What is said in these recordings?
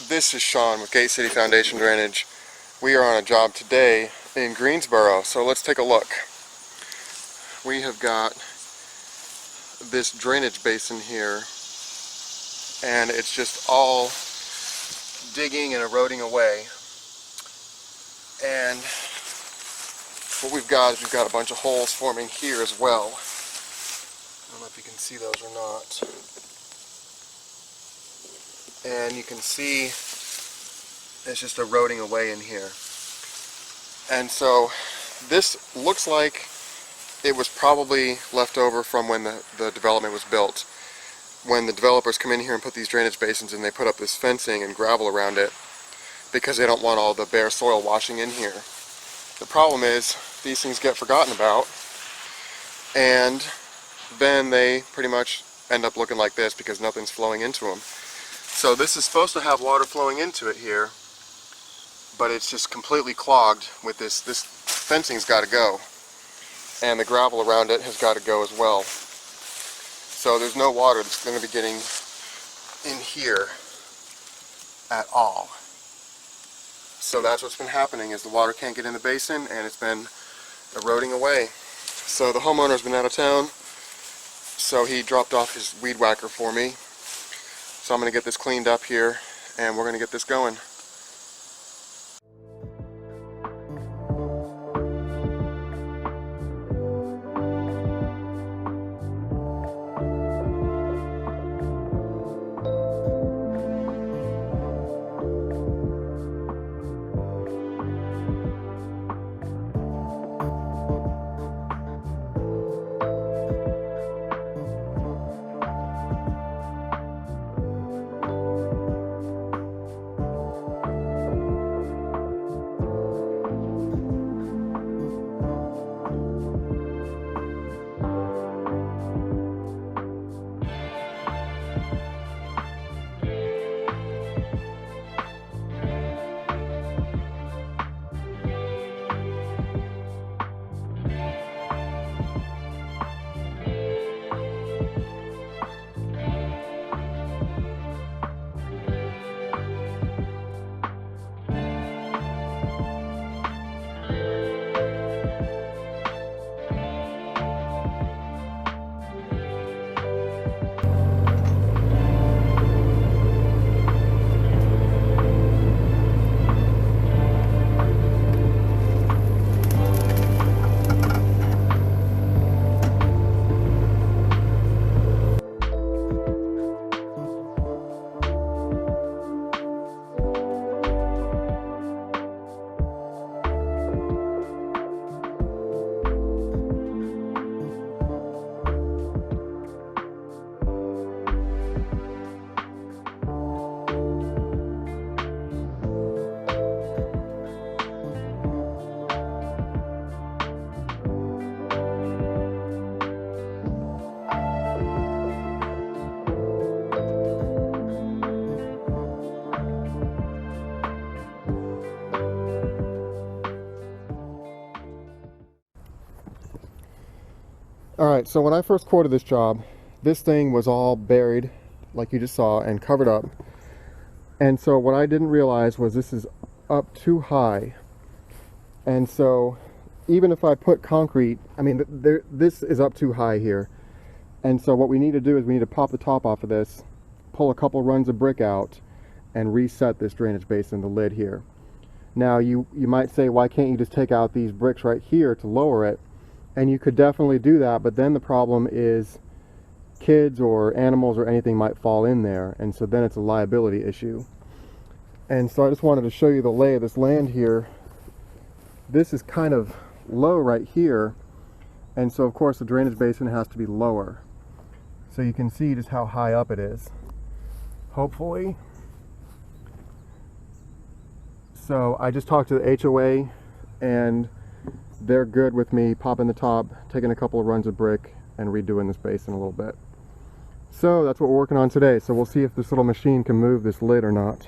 This is Sean with Gate City Foundation Drainage. We are on a job today in Greensboro, so let's take a look. We have got this drainage basin here, and it's just all digging and eroding away. And what we've got is we've got a bunch of holes forming here as well. I don't know if you can see those or not. And you can see it's just eroding away in here. And so this looks like it was probably left over from when the development was built. When the developers come in here and put these drainage basins in, they put up this fencing and gravel around it because they don't want all the bare soil washing in here. The problem is these things get forgotten about, and then they pretty much end up looking like this because nothing's flowing into them. So this is supposed to have water flowing into it here, but it's just completely clogged with this. This fencing's got to go, and the gravel around it has got to go as well. So there's no water that's going to be getting in here at all. So that's what's been happening, is the water can't get in the basin and it's been eroding away. So the homeowner's been out of town, so he dropped off his weed whacker for me. So I'm going to get this cleaned up here and we're going to get this going. Alright, so when I first quoted this job, this thing was all buried, like you just saw, and covered up. And so what I didn't realize was this is up too high. And so even if I put concrete, I mean, this is up too high here. And so what we need to do is we need to pop the top off of this, pull a couple runs of brick out, and reset this drainage basin, the lid here. Now you might say, why can't you just take out these bricks right here to lower it? And you could definitely do that, but then the problem is kids or animals or anything might fall in there, and so then it's a liability issue. And so I just wanted to show you the lay of this land here. This is kind of low right here, and so of course the drainage basin has to be lower. So you can see just how high up it is, hopefully. So I just talked to the HOA, and they're good with me popping the top, taking a couple of runs of brick, and redoing this basin a little bit. So that's what we're working on today. So we'll see if this little machine can move this lid or not.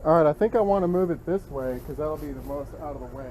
Alright, I think I want to move it this way because that'll be the most out of the way.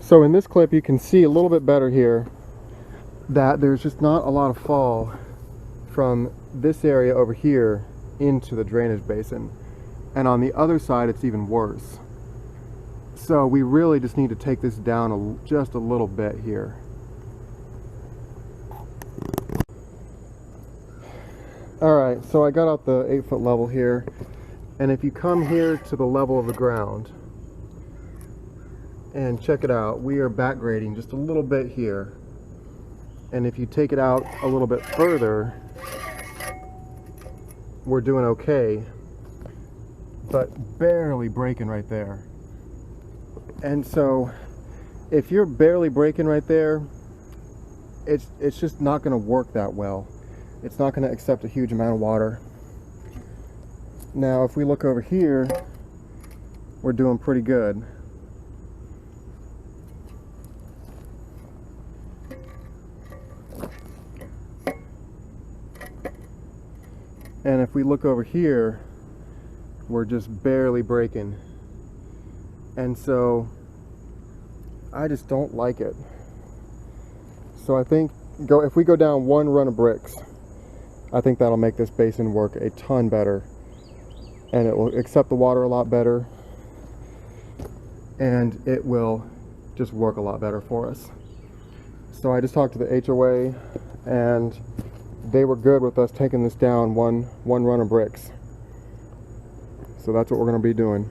So in this clip you can see a little bit better here that there's just not a lot of fall from this area over here into the drainage basin, and on the other side it's even worse. So we really just need to take this down just a little bit here. Alright, so I got out the 8-foot level here, and if you come here to the level of the ground and check it out, we are back grading just a little bit here, and if you take it out a little bit further, we're doing okay, but barely breaking right there. And so if you're barely breaking right there, it's just not going to work that well. It's not going to accept a huge amount of water. Now if we look over here, we're doing pretty good. And if we look over here, we're just barely breaking. And so I just don't like it. So I think if we go down one run of bricks, I think that'll make this basin work a ton better, and it will accept the water a lot better, and it will just work a lot better for us. So I just talked to the HOA, and they were good with us taking this down one run of bricks. So that's what we're going to be doing.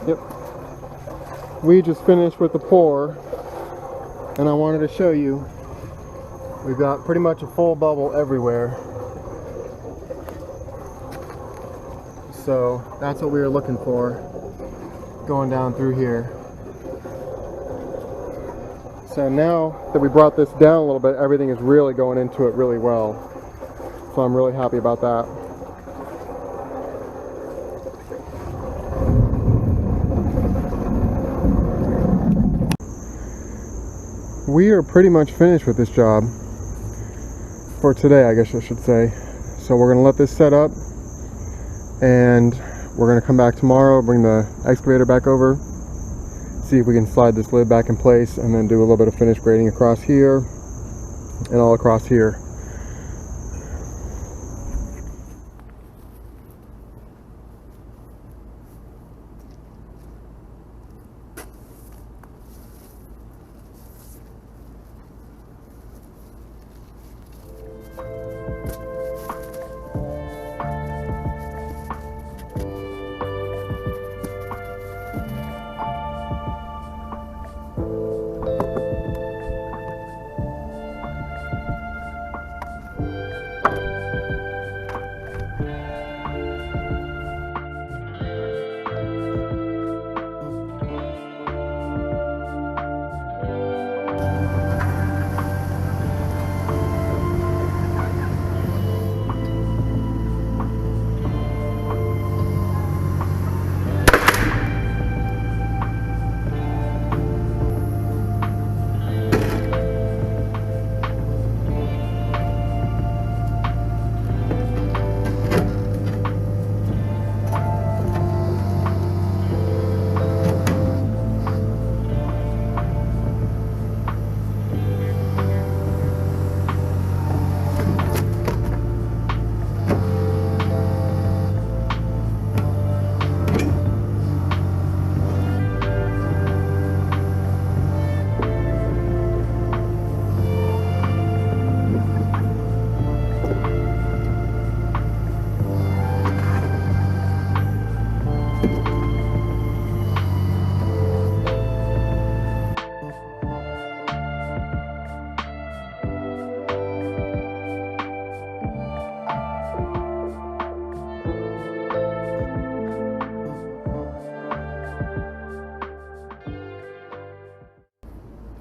Yep. We just finished with the pour, and I wanted to show you we've got pretty much a full bubble everywhere. So that's what we were looking for going down through here. So now that we brought this down a little bit, everything is really going into it really well. So I'm really happy about that. We are pretty much finished with this job for today, I guess I should say. So we're going to let this set up, and we're going to come back tomorrow, bring the excavator back over, see if we can slide this lid back in place, and then do a little bit of finish grading across here and all across here.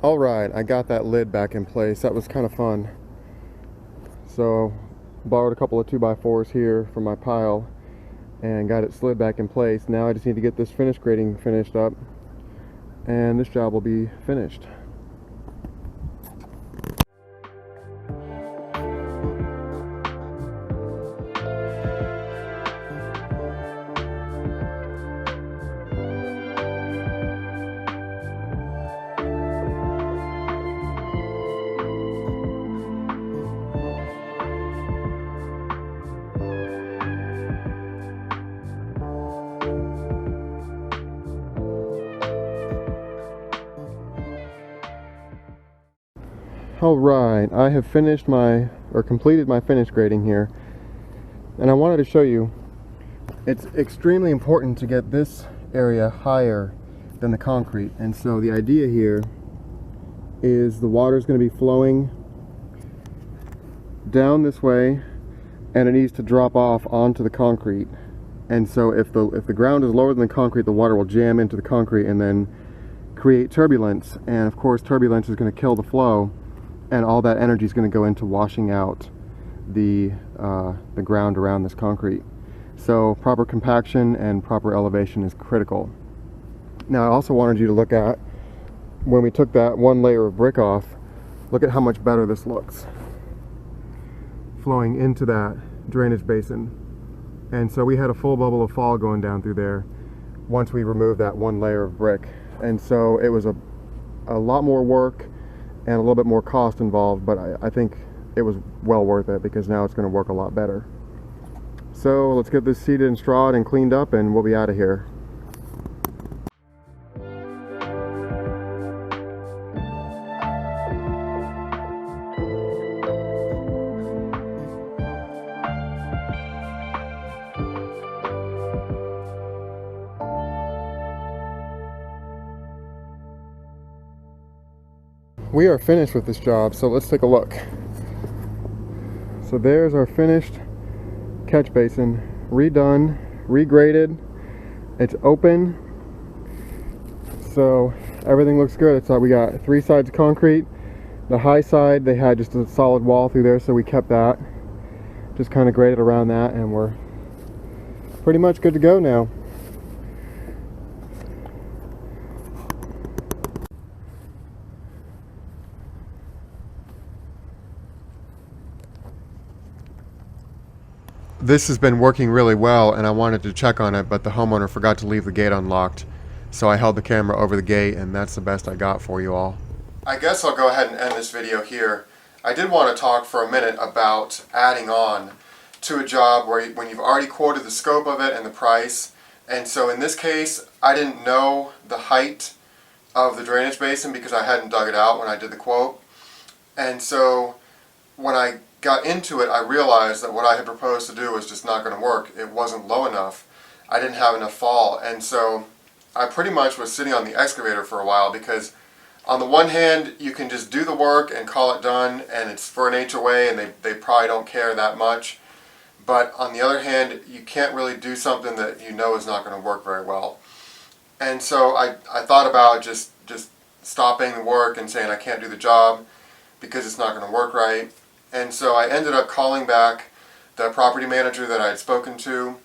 Alright, I got that lid back in place. That was kind of fun. So, borrowed a couple of 2x4s here from my pile and got it slid back in place. Now I just need to get this finish grading finished up and this job will be finished. Alright, I have completed my finish grading here, and I wanted to show you it's extremely important to get this area higher than the concrete. And so the idea here is the water is going to be flowing down this way and it needs to drop off onto the concrete. And so if the ground is lower than the concrete, the water will jam into the concrete and then create turbulence, and of course turbulence is going to kill the flow, and all that energy is going to go into washing out the ground around this concrete. So proper compaction and proper elevation is critical. Now I also wanted you to look at, when we took that one layer of brick off, look at how much better this looks flowing into that drainage basin. And so we had a full bubble of fall going down through there once we removed that one layer of brick. And so it was a lot more work and a little bit more cost involved, but I think it was well worth it because now it's going to work a lot better. So let's get this seeded and strawed and cleaned up and we'll be out of here. We are finished with this job, so let's take a look. So there's our finished catch basin, redone, regraded. It's open, so everything looks good. It's we got 3 sides of concrete. The high side they had just a solid wall through there, so we kept that. Just kind of graded around that, and we're pretty much good to go now. This has been working really well, and I wanted to check on it, but the homeowner forgot to leave the gate unlocked. So I held the camera over the gate, and that's the best I got for you all. I guess I'll go ahead and end this video here. I did want to talk for a minute about adding on to a job when you've already quoted the scope of it and the price. And so in this case, I didn't know the height of the drainage basin because I hadn't dug it out when I did the quote. And so when I got into it, I realized that what I had proposed to do was just not going to work. It wasn't low enough. I didn't have enough fall, and so I pretty much was sitting on the excavator for a while because on the one hand, you can just do the work and call it done, and it's for an HOA and they probably don't care that much. But on the other hand, you can't really do something that you know is not going to work very well. And so I thought about just stopping the work and saying I can't do the job because it's not going to work right. And so I ended up calling back the property manager that I had spoken to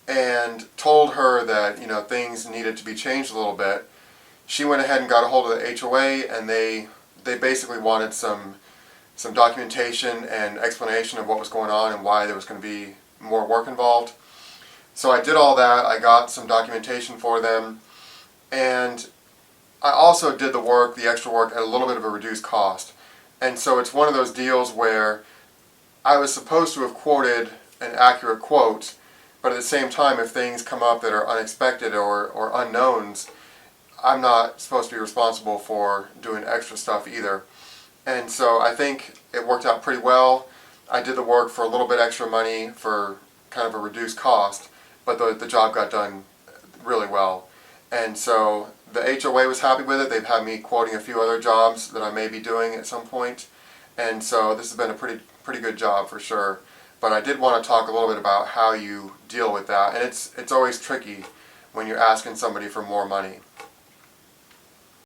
and told her that, you know, things needed to be changed a little bit. She went ahead and got a hold of the HOA, and they basically wanted some documentation and explanation of what was going on and why there was going to be more work involved. So I did all that. I got some documentation for them, and I also did the work, the extra work, at a little bit of a reduced cost. And so it's one of those deals where I was supposed to have quoted an accurate quote, but at the same time, if things come up that are unexpected or unknowns, I'm not supposed to be responsible for doing extra stuff either. And so I think it worked out pretty well. I did the work for a little bit extra money for kind of a reduced cost, but the job got done really well. And so the HOA was happy with it. They've had me quoting a few other jobs that I may be doing at some point. And so this has been a pretty good job for sure. But I did want to talk a little bit about how you deal with that. And it's always tricky when you're asking somebody for more money.